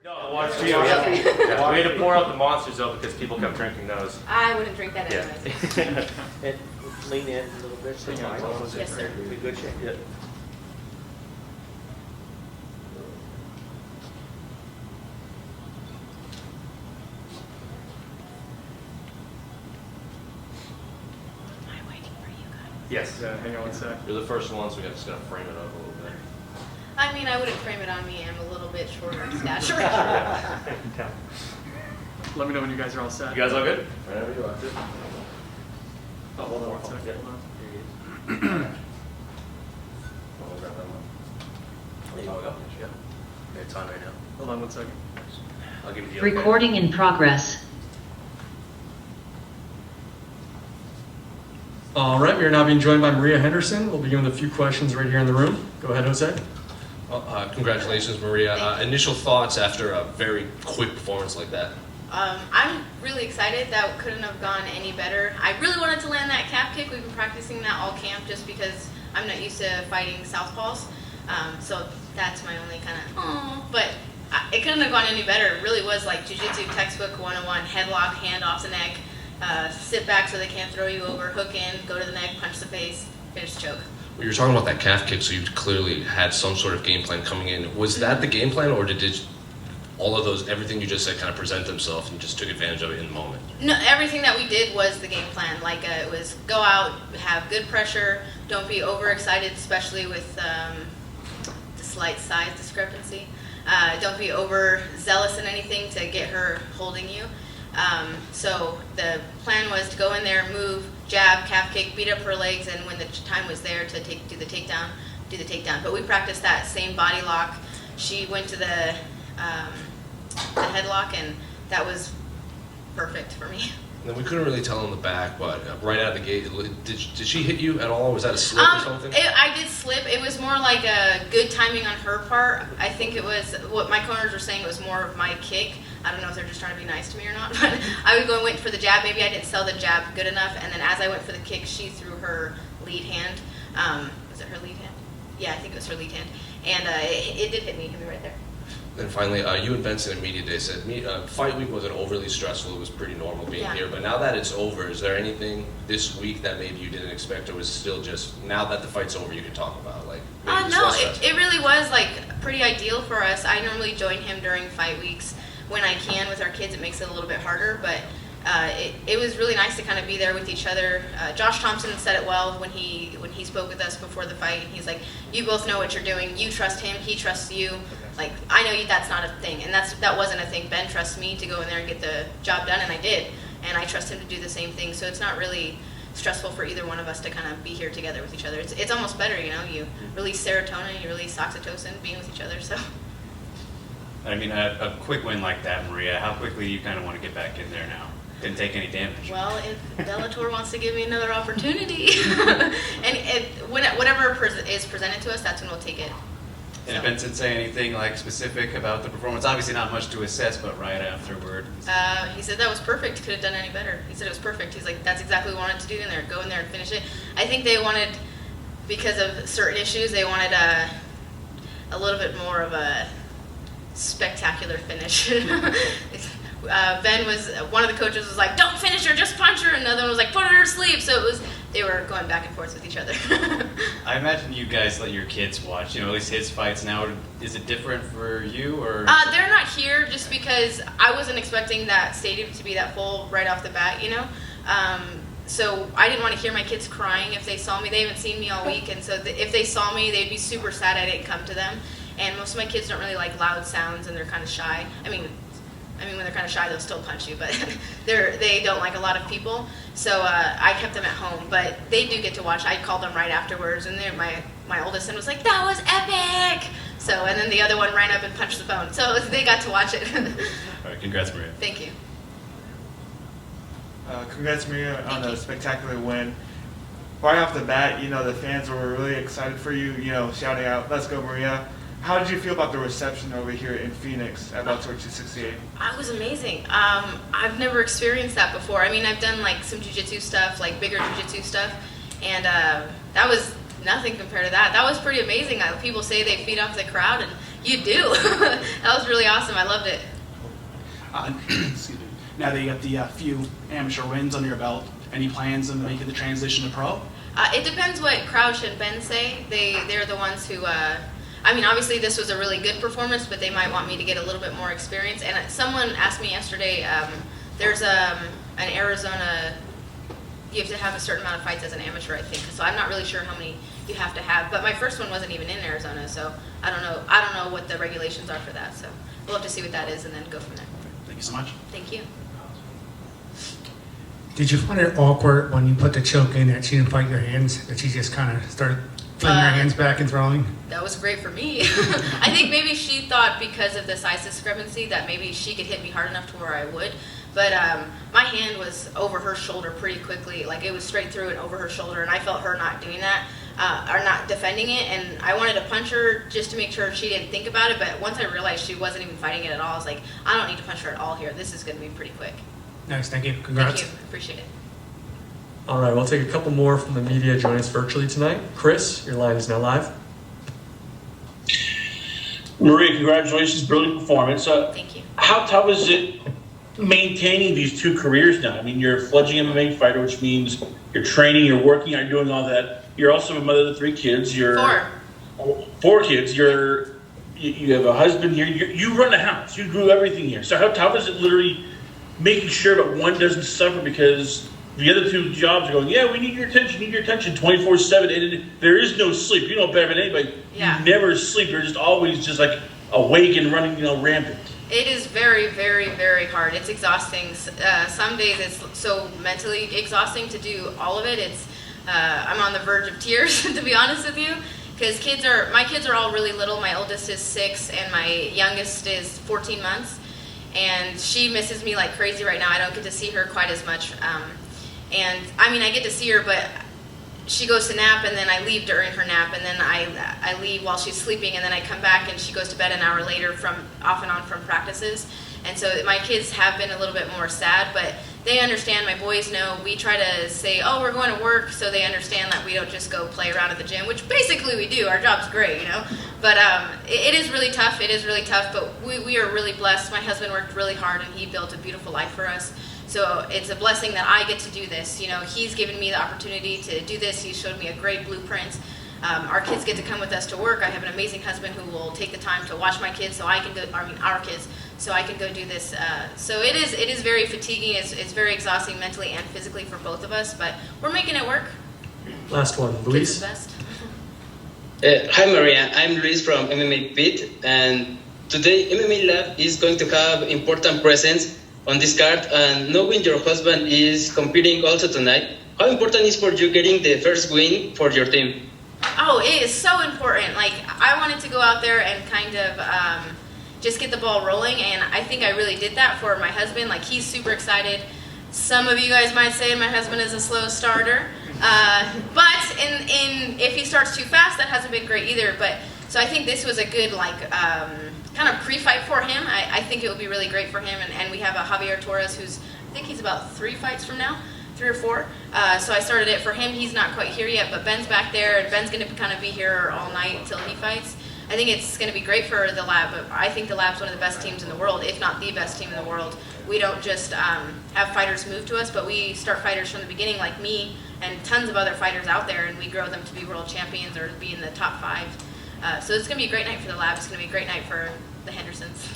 No, the water's too young. Yeah. We had to pour out the monsters though because people kept drinking those. I wouldn't drink that anyways. Yeah. And lean in a little bit. So you know, Yes, sir. be good shape. Yeah. Am I waiting for you guys? Yes. Hang on one sec. You're the first one, so we just gotta frame it up a little bit. I mean, I wouldn't frame it on me. I'm a little bit shorter in stature. Let me know when you guys are all set. You guys all good? Whenever you want to. Oh, hold on one second. Yeah. Hold on. I'll grab that one. There you go. Yeah. It's on right now. Hold on one second. I'll give you the okay. Recording in progress. All right, we are now being joined by Maria Henderson. We'll begin with a few questions right here in the room. Go ahead, Jose. Congratulations, Maria. Initial thoughts after a very quick performance like that? I'm really excited. That couldn't have gone any better. I really wanted to land that calf kick. We've been practicing that all camp just because I'm not used to fighting southpaws. So that's my only kind of, but it couldn't have gone any better. It really was like jiu-jitsu textbook 101, headlock, hand off the neck, sit back so they can't throw you over, hook in, go to the neck, punch the face, finish choke. Well, you were talking about that calf kick, so you clearly had some sort of game plan coming in. Was that the game plan, or did all of those, everything you just said, kind of present themselves and just took advantage of it in the moment? No, everything that we did was the game plan. Like it was go out, have good pressure, don't be overexcited, especially with the slight size discrepancy. Don't be overzealous in anything to get her holding you. So the plan was to go in there, move, jab, calf kick, beat up her legs, and when the time was there to do the takedown. But we practiced that same body lock. She went to the headlock, and that was perfect for me. And we couldn't really tell in the back, but right out of the gate, did she hit you at all? Was that a slip or something? I did slip. It was more like a good timing on her part. I think it was what my corners were saying. It was more of my kick. I don't know if they're just trying to be nice to me or not, but I would go and wait for the jab. Maybe I didn't sell the jab good enough, and then as I went for the kick, she threw her lead hand. Was it her lead hand? Yeah, I think it was her lead hand, and it did hit me right there. And finally, you and Benson in Media Day said fight week wasn't overly stressful. It was pretty normal being here. But now that it's over, is there anything this week that maybe you didn't expect, or was still just now that the fight's over, you can talk about? Like, no, it really was like pretty ideal for us. I normally join him during fight weeks when I can with our kids. It makes it a little bit harder, but it was really nice to kind of be there with each other. Josh Thompson said it well when he spoke with us before the fight. He's like, you both know what you're doing. You trust him. He trusts you. Like, I know that's not a thing, and that wasn't a thing. Ben trusts me to go in there and get the job done, and I did. And I trust him to do the same thing. So it's not really stressful for either one of us to kind of be here together with each other. It's almost better, you know. You release serotonin, you release oxytocin, being with each other. So. I mean, a quick win like that, Maria, how quickly do you kind of want to get back in there now? Didn't take any damage. Well, if Bellator wants to give me another opportunity, and whatever is presented to us, that's when we'll take it. And did Benson say anything like specific about the performance? Obviously not much to assess, but right afterward. He said that was perfect. Could have done any better. He said it was perfect. He's like, that's exactly what we wanted to do in there. Go in there and finish it. I think they wanted, because of certain issues, they wanted a little bit more of a spectacular finish. Ben was, one of the coaches was like, don't finish her, just punch her. Another one was like, put her to sleep. So they were going back and forth with each other. I imagine you guys let your kids watch, at least his fights now. Is it different for you, or? They're not here just because I wasn't expecting that stadium to be that full right off the bat, So I didn't want to hear my kids crying if they saw me. They haven't seen me all week, and so if they saw me, they'd be super sad I didn't come to them. And most of my kids don't really like loud sounds, and they're kind of shy. I mean, when they're kind of shy, they'll still punch you, but they don't like a lot of people. So I kept them at home, but they do get to watch. I called them right afterwards, and my oldest son was like, "That was epic!" So, and then the other one ran up and punched the phone. So they got to watch it. All right, congrats, Maria. Thank you. Congrats, Maria, on a spectacular win. Right off the bat, the fans were really excited for you, shouting out, "Let's go, Maria." How did you feel about the reception over here in Phoenix at Bellator 268? It was amazing. I've never experienced that before. I mean, I've done like some jiu-jitsu stuff, like bigger jiu-jitsu stuff, and that was nothing compared to that. That was pretty amazing. People say they feed off the crowd, and you do. That was was really awesome. I loved it. Excuse me. Now that you got the few amateur wins under your belt, any plans on making the transition to pro? It depends what Crouch and Ben say. They're the ones who. I mean, obviously this was a really good performance, but they might want me to get a little bit more experience. And someone asked me yesterday. There's an Arizona. You have to have a certain amount of fights as an amateur, I think. So I'm not really sure how many you have to have. But my first one wasn't even in Arizona, so I don't know. I don't know what the regulations are for that. So we'll have to see what that is and then go from there. Thank you so much. Thank you. Did you find it awkward when you put the choke in that she didn't fight your hands, that she just kind of started flinging her hands back and throwing? That was great for me. I think maybe she thought because of the size discrepancy that maybe she could hit me hard enough to where I would. But my hand was over her shoulder pretty quickly. Like, it was straight through and over her shoulder, and I felt her not doing that, or not defending it. And I wanted to punch her just to make sure she didn't think about it. But once I realized she wasn't even fighting it at all, I was like, I don't need to punch her at all here. This is going to be pretty quick. Nice, thank you. Congrats. Thank you. Appreciate it. All right, we'll take a couple more from the media joining us virtually tonight. Chris, your line is now live. Maria, congratulations, brilliant performance. Thank you. How tough is it maintaining these two careers now? I mean, you're a fledgling MMA fighter, which means you're training, you're working, you're doing all that. You're also a mother of 3 kids. You're 4 kids. You have a husband here. You run the house. You grew everything here. So how tough is it literally making sure that one doesn't suffer because the other 2 jobs are going, yeah, we need your attention 24/7, and there is no sleep. You know better than anybody. Yeah. You never sleep. You're just always just like awake and running, rampant. It is very, very, very hard. It's exhausting. Some days it's so mentally exhausting to do all of it. I'm on the verge of tears, to be honest with you, because my kids are all really little. My oldest is 6, and my youngest is 14 months, and she misses me like crazy right now. I don't get to see her quite as much, and I mean, I get to see her, but she goes to nap, and then I leave during her nap, and then I leave while she's sleeping, and then I come back, and she goes to bed an hour later off and on from practices. And so my kids have been a little bit more sad, but they understand. My boys know. We try to say, oh, we're going to work, so they understand that we don't just go play around at the gym, which basically we do. Our job's great, But it is really tough. It is really tough, but we are really blessed. My husband worked really hard, and he built a beautiful life for us. So it's a blessing that I get to do this. He's given me the opportunity to do this. He showed me a great blueprint. Our kids get to come with us to work. I have an amazing husband who will take the time to watch my kids so I can go, our kids, so I can go do this. So it is very fatiguing. It's very exhausting mentally and physically for both of us, but we're making it work. Last one, Kids Luis. are the best. Hi Maria, I'm Luis from MMA Pit, and today MMA Lab is going to have important presence on this card, and knowing your husband is competing also tonight, how important is for you getting the first win for your team? Oh, it is so important. Like, I wanted to go out there and kind of just get the ball rolling, and I think I really did that for my husband. Like, he's super excited. Some of you guys might say my husband is a slow starter, but if he starts too fast, that hasn't been great either. But so I think this was a good kind of pre-fight for him. I think it would be really great for him, and we have a Javier Torres who's, I think he's about 3 fights from now. 3 or 4. So I started it for him. He's not quite here yet, but Ben's back there, and Ben's going to kind of be here all night until he fights. I think it's going to be great for the lab. But I think the lab's one of the best teams in the world, if not the best team in the world. We don't just have fighters move to us, but we start fighters from the beginning, like me and tons of other fighters out there, and we grow them to be world champions or be in the top 5. So it's going to be a great night for the lab. It's going to be a great night for the Hendersons.